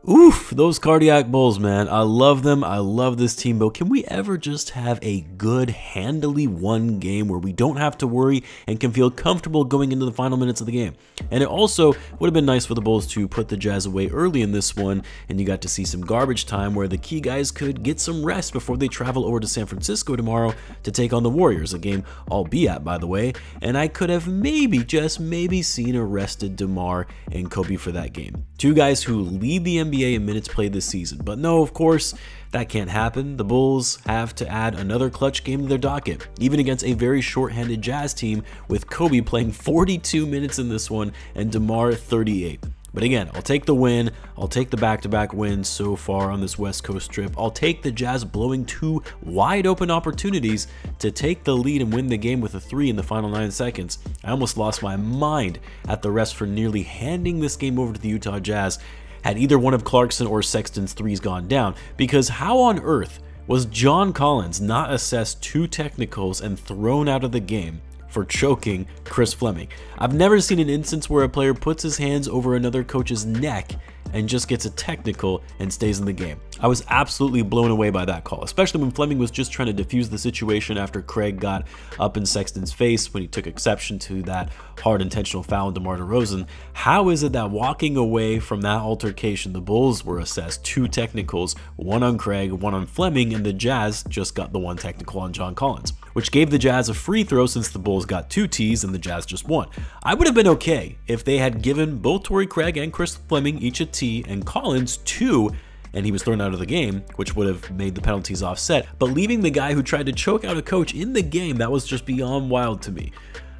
Oof, those cardiac Bulls, man. I love them. I love this team, but can we ever just have a good, handily won game where we don't have to worry and can feel comfortable going into the final minutes of the game? And it also would have been nice for the Bulls to put the Jazz away early in this one, and you got to see some garbage time where the key guys could get some rest before they travel over to San Francisco tomorrow to take on the Warriors, a game I'll be at, by the way, and I could have maybe, just maybe, seen a rested DeMar and Coby for that game. Two guys who lead the NBA in minutes played this season. But no, of course, that can't happen. The Bulls have to add another clutch game to their docket, even against a very short-handed Jazz team, with Coby playing 42 minutes in this one and DeMar 38. But again, I'll take the win. I'll take the back-to-back wins so far on this West Coast trip. I'll take the Jazz blowing two wide-open opportunities to take the lead and win the game with a 3 in the final 9 seconds. I almost lost my mind at the refs for nearly handing this game over to the Utah Jazz had either one of Clarkson or Sexton's threes gone down, because how on earth was John Collins not assessed 2 technicals and thrown out of the game for choking Chris Fleming? I've never seen an instance where a player puts his hands over another coach's neck and just gets a technical and stays in the game. I was absolutely blown away by that call, especially when Fleming was just trying to defuse the situation after Craig got up in Sexton's face when he took exception to that hard intentional foul on DeMar DeRozan. How is it that walking away from that altercation, the Bulls were assessed 2 technicals, one on Craig, one on Fleming, and the Jazz just got the 1 technical on John Collins, which gave the Jazz a free throw since the Bulls got 2 Ts and the Jazz just 1. I would have been okay if they had given both Torrey Craig and Chris Fleming each a T and Collins 2, and he was thrown out of the game, which would have made the penalties offset. But leaving the guy who tried to choke out a coach in the game, that was just beyond wild to me.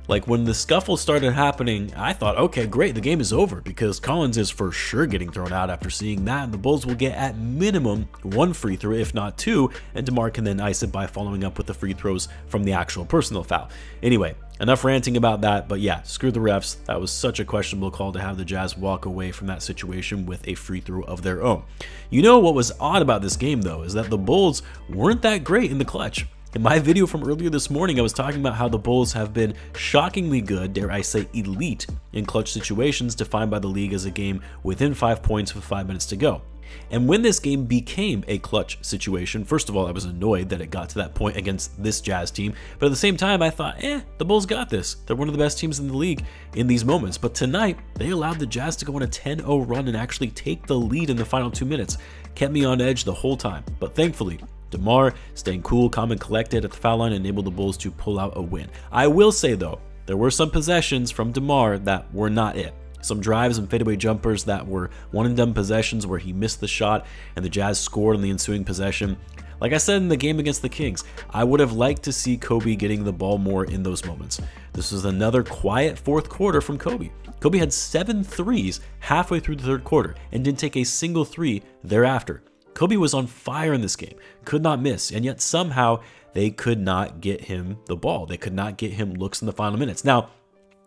Like, when the scuffle started happening, I thought, okay, great, the game is over, because Collins is for sure getting thrown out after seeing that, and the Bulls will get at minimum 1 free throw, if not 2, and DeMar can then ice it by following up with the free throws from the actual personal foul. Anyway, enough ranting about that, but yeah, screw the refs. That was such a questionable call to have the Jazz walk away from that situation with a free throw of their own. You know what was odd about this game, though, is that the Bulls weren't that great in the clutch. In my video from earlier this morning, I was talking about how the Bulls have been shockingly good, dare I say elite, in clutch situations defined by the league as a game within 5 points with 5 minutes to go. And when this game became a clutch situation, first of all, I was annoyed that it got to that point against this Jazz team, but at the same time, I thought, the Bulls got this. They're one of the best teams in the league in these moments. But tonight, they allowed the Jazz to go on a 10-0 run and actually take the lead in the final 2 minutes. Kept me on edge the whole time, but thankfully, DeMar staying cool, calm, and collected at the foul line enabled the Bulls to pull out a win. I will say, though, there were some possessions from DeMar that were not it. Some drives and fadeaway jumpers that were one-and-done possessions where he missed the shot and the Jazz scored on the ensuing possession. Like I said in the game against the Kings, I would have liked to see Coby getting the ball more in those moments. This was another quiet fourth quarter from Coby. Coby had 7 threes halfway through the third quarter and didn't take a single 3 thereafter. Coby was on fire in this game, could not miss, and yet somehow they could not get him the ball. They could not get him looks in the final minutes. Now,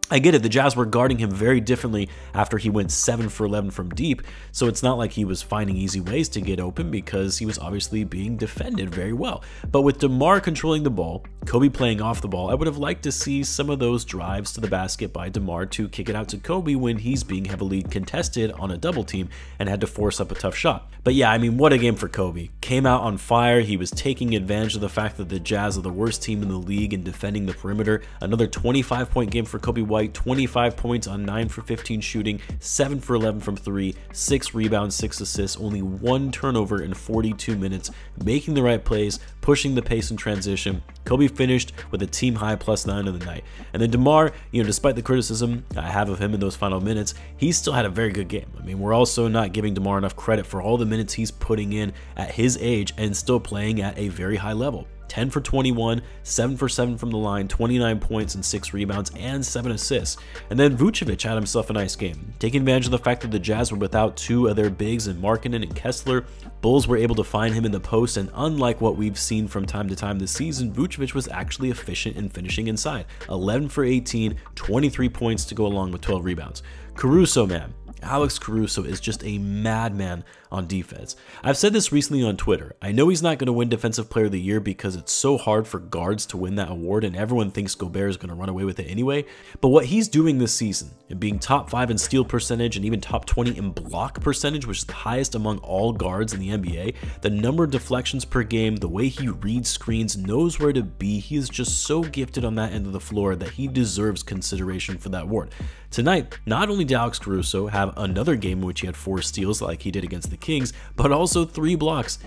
I get it, the Jazz were guarding him very differently after he went 7 for 11 from deep, so it's not like he was finding easy ways to get open because he was obviously being defended very well. But with DeMar controlling the ball, Coby playing off the ball, I would have liked to see some of those drives to the basket by DeMar to kick it out to Coby when he's being heavily contested on a double team and had to force up a tough shot. But yeah, I mean, what a game for Coby. Came out on fire. He was taking advantage of the fact that the Jazz are the worst team in the league in defending the perimeter. Another 25-point game for Coby White, 25 points on 9 for 15 shooting, 7 for 11 from 3, 6 rebounds, 6 assists, only 1 turnover in 42 minutes, making the right plays, pushing the pace in transition. Coby finished with a team-high +9 of the night. And then DeMar, despite the criticism I have of him in those final minutes, he still had a very good game. I mean, we're also not giving DeMar enough credit for all the minutes he's putting in at his age and still playing at a very high level. 10 for 21, 7 for 7 from the line, 29 points and 6 rebounds and 7 assists. And then Vucevic had himself a nice game. Taking advantage of the fact that the Jazz were without 2 of their bigs in Markkanen and Kessler, Bulls were able to find him in the post, and unlike what we've seen from time to time this season, Vucevic was actually efficient in finishing inside. 11 for 18, 23 points to go along with 12 rebounds. Caruso, man, Alex Caruso is just a madman on defense. I've said this recently on Twitter. I know he's not going to win Defensive Player of the Year because it's so hard for guards to win that award and everyone thinks Gobert is going to run away with it anyway. But what he's doing this season, and being top 5 in steal percentage and even top 20 in block percentage, which is the highest among all guards in the NBA, the number of deflections per game, the way he reads screens, knows where to be, he is just so gifted on that end of the floor that he deserves consideration for that award. Tonight, not only did Alex Caruso have another game in which he had 4 steals like he did against the Kings, but also 3 blocks.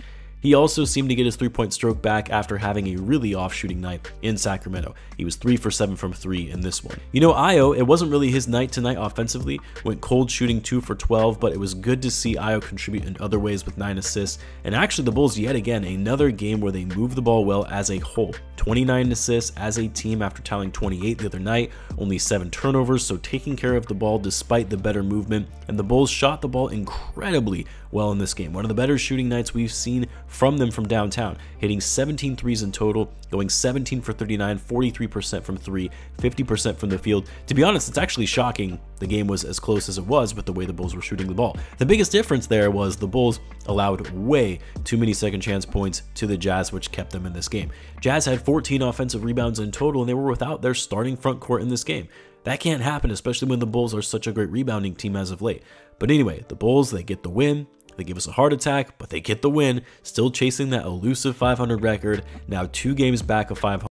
He also seemed to get his 3-point stroke back after having a really off shooting night in Sacramento. He was 3 for 7 from 3 in this one. You know, Ayo, it wasn't really his night tonight offensively, went cold shooting 2 for 12, but it was good to see Ayo contribute in other ways with 9 assists. And actually the Bulls yet again, another game where they moved the ball well as a whole. 29 assists as a team after tallying 28 the other night, only 7 turnovers, so taking care of the ball despite the better movement, and the Bulls shot the ball incredibly well in this game. One of the better shooting nights we've seen from them from downtown, hitting 17 threes in total, going 17 for 39, 43% from 3, 50% from the field. To be honest, it's actually shocking the game was as close as it was with the way the Bulls were shooting the ball. The biggest difference there was the Bulls allowed way too many second chance points to the Jazz, which kept them in this game. Jazz had 14 offensive rebounds in total, and they were without their starting front court in this game. That can't happen, especially when the Bulls are such a great rebounding team as of late. But anyway, the Bulls, they get the win. They give us a heart attack, but they get the win, still chasing that elusive 500 record, now 2 games back of 500.